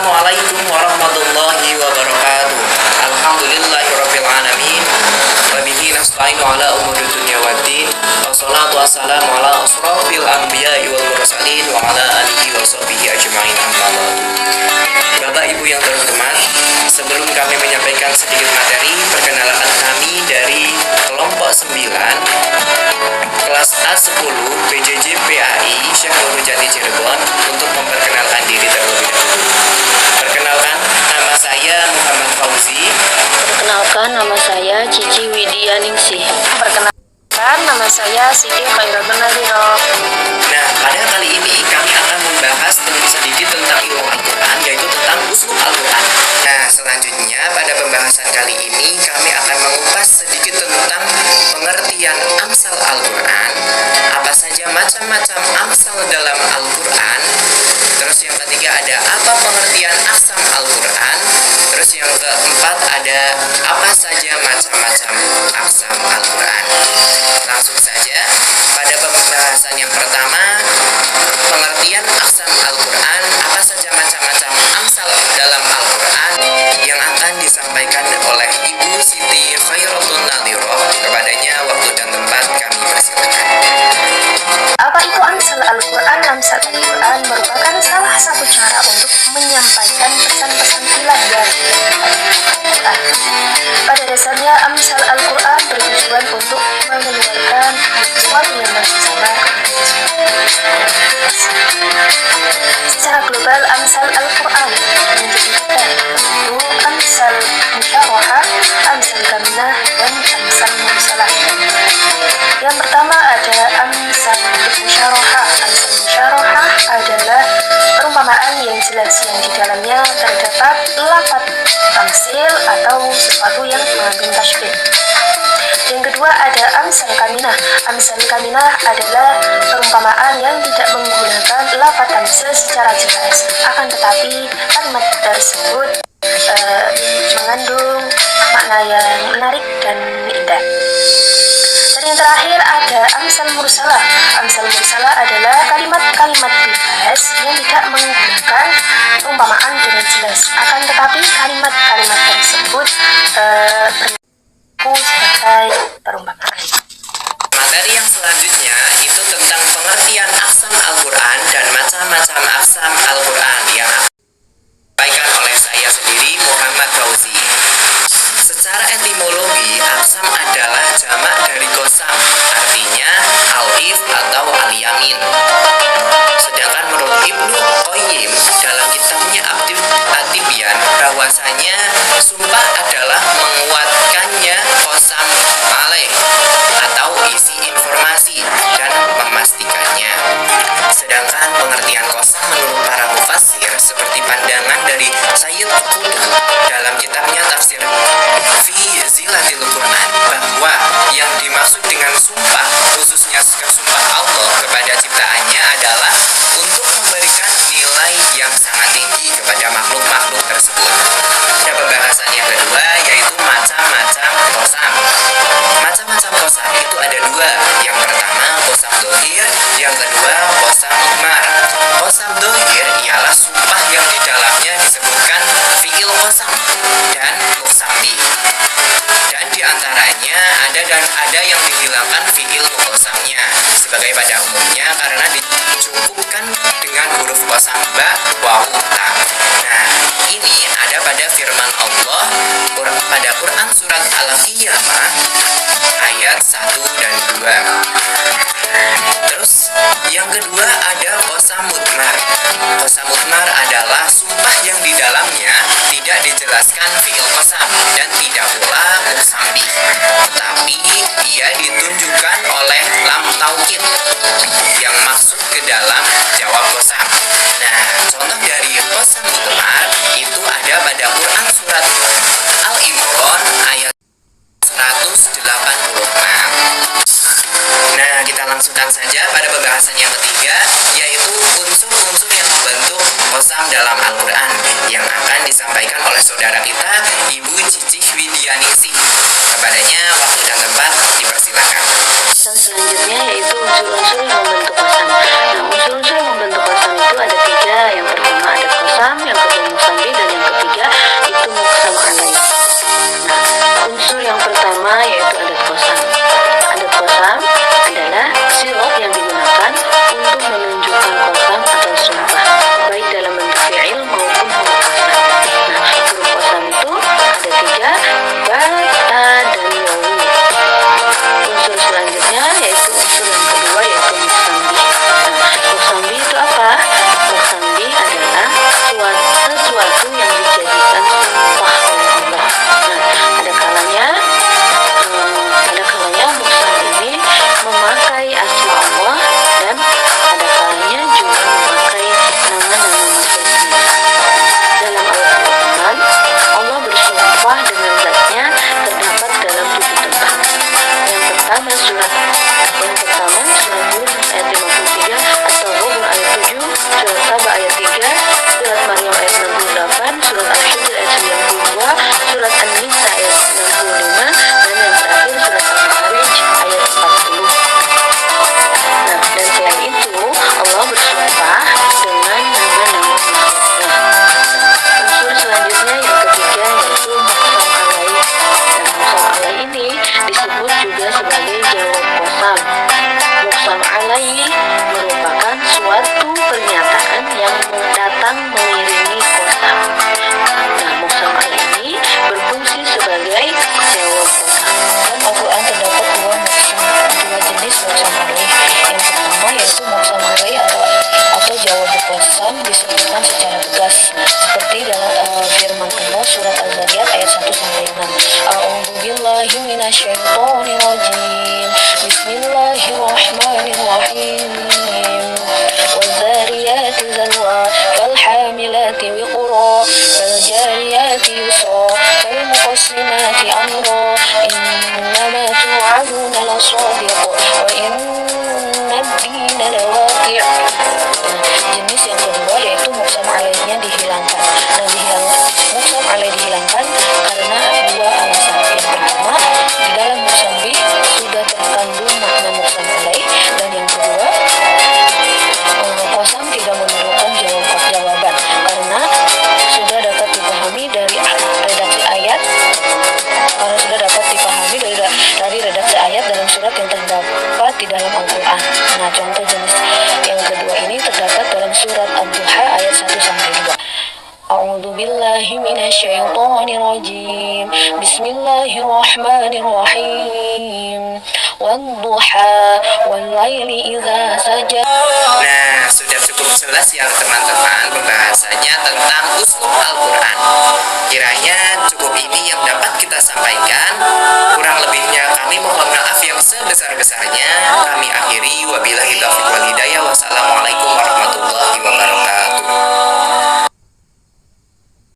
Assalamualaikum warahmatullahi wabarakatuh. Alhamdulillahirabbil alamin. Wa bihi nasta'inu ala umuri dunya waddin. Wassalatu wassalamu ala asrofil anbiya'i wal mursalin wa ala alihi wa sahbihi ajma'in. Amma ba'du. Bapak Ibu yang terhormat, sebelum kami menyampaikan sedikit materi, perkenalkan kami dari kelompok 9 kelas A10 PJJ PAI Syekh Nurjati Cirebon untuk memperkenalkan diri terlebih dahulu. Perkenalkan, nama saya Muhammad Fauzi. Perkenalkan, nama saya Cici Widianingsih. Perkenalkan, nama saya Siti Khairatul Nadhiro. Nah, pada kali ini kami akan membahas sedikit tentang ilmu Al-Quran, yaitu tentang uslub Al-Quran. Nah, selanjutnya pada pembahasan kali ini kami akan mengupas sedikit tentang pengertian amsal Al-Quran, apa saja macam-macam amsal dalam Al-Quran. Terus yang ketiga ada apa pengertian aqsam Al-Quran. Terus yang keempat ada apa saja macam-macam aqsam Al-Quran. Langsung saja pada pembahasan yang pertama, pengertian aqsam Al-Quran, apa saja macam-macam amsal dalam Al-Quran, yang akan disampaikan oleh Ibu Siti Khairatul Nadhiro. Kepadanya waktu dan tempat kami persilakan. Apa itu amsal Al-Quran? Amsal Al-Quran merupakan salah satu cara untuk menyampaikan pesan-pesan ilahi. Pada dasarnya amsal Al-Quran bertujuan untuk mengeluarkan sesuatu yang masih sama. Secara global, amsal Al-Quran menjadi tiga, yaitu amsal musyarahah, amsal kaminah, dan amsal mursalah. Yang pertama ada amsal musyarahah. Amsal musyarahah adalah perumpamaan yang jelas yang di dalamnya terdapat lafaz tamsil atau sesuatu yang mengandung tasybih. Yang kedua ada amsal kaminah. Amsal kaminah adalah perumpamaan yang tidak menggunakan lafaz tamsil secara jelas, akan tetapi kalimat tersebut mengandung makna yang menarik dan indah. Dan yang terakhir ada amsal mursalah. Amsal mursalah adalah kalimat-kalimat bebas yang tidak menggunakan perumpamaan dengan jelas, akan tetapi kalimat-kalimat tersebut berlaku sebagai perumpamaan. Materi yang selanjutnya itu tentang pengertian aqsam Al-Quran dan macam-macam aqsam Al-Quran yang akan disampaikan oleh saya sendiri, Muhammad Fauzi. Secara etimologi, aqsam adalah jamak dari qasam, artinya al-if atau al-yamin. Sedangkan menurut Ibnu Qayyim dalam kitabnya At-Tibyan, bahwasanya sumpah adalah menguatkannya qasam alaih atau isi informasi dan memastikannya. Sedangkan pengertian qasam menurut para mufassir seperti pandangan dari Sayyid Qutb dalam kitabnya Tafsir fi Zilatil Quran, bahwa yang dimaksud dengan sumpah, khususnya sumpah Allah kepada ciptaannya, adalah untuk memberikan nilai yang sangat tinggi kepada makhluk-makhluk tersebut. Ada pembahasan yang kedua, yaitu macam-macam qasam. Macam-macam qasam itu ada dua. Yang pertama qasam dohir, yang kedua qasam mudmar. Qasam dohir ialah sumpah yang di dalamnya disebutkan fi'il qasam dan muqsam bih. Dan diantaranya ada yang dihilangkan fi'il muqasamnya sebagai pada umumnya karena dicukupkan dengan huruf qasam ba, waw, ta. Nah, ini ada pada firman Allah pada Quran surat Al-Qiyamah ayat 1 dan 2. Terus yang kedua ada qasam mudmar. Qasam mudmar adalah sumpah yang di dalamnya tidak dijelaskan fi'il qasam dan tidak pula muqsam bih, tetapi ia ditunjukkan oleh lam taukid yang masuk ke dalam jawab qasam. Nah, contoh dari qasam mudmar itu ada pada Quran surat Al-Imran ayat 186. Nah, kita langsungkan saja pada pembahasan yang ketiga, yaitu unsur-unsur yang membentuk qasam dalam Al-Quran, yang akan disampaikan oleh saudara kita, Ibu Cici Widianingsih. Kepadanya waktu dan tempat dipersilakan. Dan selanjutnya yaitu unsur-unsur yang membentuk qasam. Nah, unsur-unsur yang membentuk qasam itu ada tiga. Yang pertama ada qasam, yang kedua muqsam jawab kosam. Muqsam alaih merupakan suatu pernyataan yang datang mengiringi kosam. Nah, muqsam alaih berfungsi sebagai jawab kosam. Dalam Al-Quran terdapat dua jenis muqsam alaih. Yang pertama yaitu muqsam alaih atau jawab kosam disebutkan secara tegas seperti dalam firman Allah surat Al-Zariyat ayat 1-6. A'udzu billahi minasyaitonir rajim. Bismillahirrahmanirrahim. Wadzariyati zarwa falhamilati wiqra faljariyati yusra falmuqassimati amra innama tu'aduna lasadiq wa innad dina lawaqi'. Jenis yang kedua yaitu muqsam alaihnya dihilangkan. Muqsam alaih dihilangkan karena dua alasan. Yang pertama, di dalam muqsam bih sudah terkandung makna muqsam alaih, dan yang kedua, kosam tidak memerlukan jawaban karena sudah dapat dipahami dari redaksi ayat dalam surat yang terdapat di dalam Al-Quran. Nah, contoh jenis yang kedua ini terdapat dalam surat Ad-Duha ayat 1-2. A'udzu billahi minasyaitonir rajim. Bismillahirrahmanirrahim. Wadduha wal laili idza saja. Nah, sudah cukup jelas ya teman-teman pembahasannya tentang uslub Al-Quran. Kiranya cukup ini yang dapat kita sampaikan. Kurang lebihnya kami mohon maaf yang sebesar-besarnya. Kami akhiri, wabillahi taufiq wal hidayah. Wassalamualaikum warahmatullahi wabarakatuh.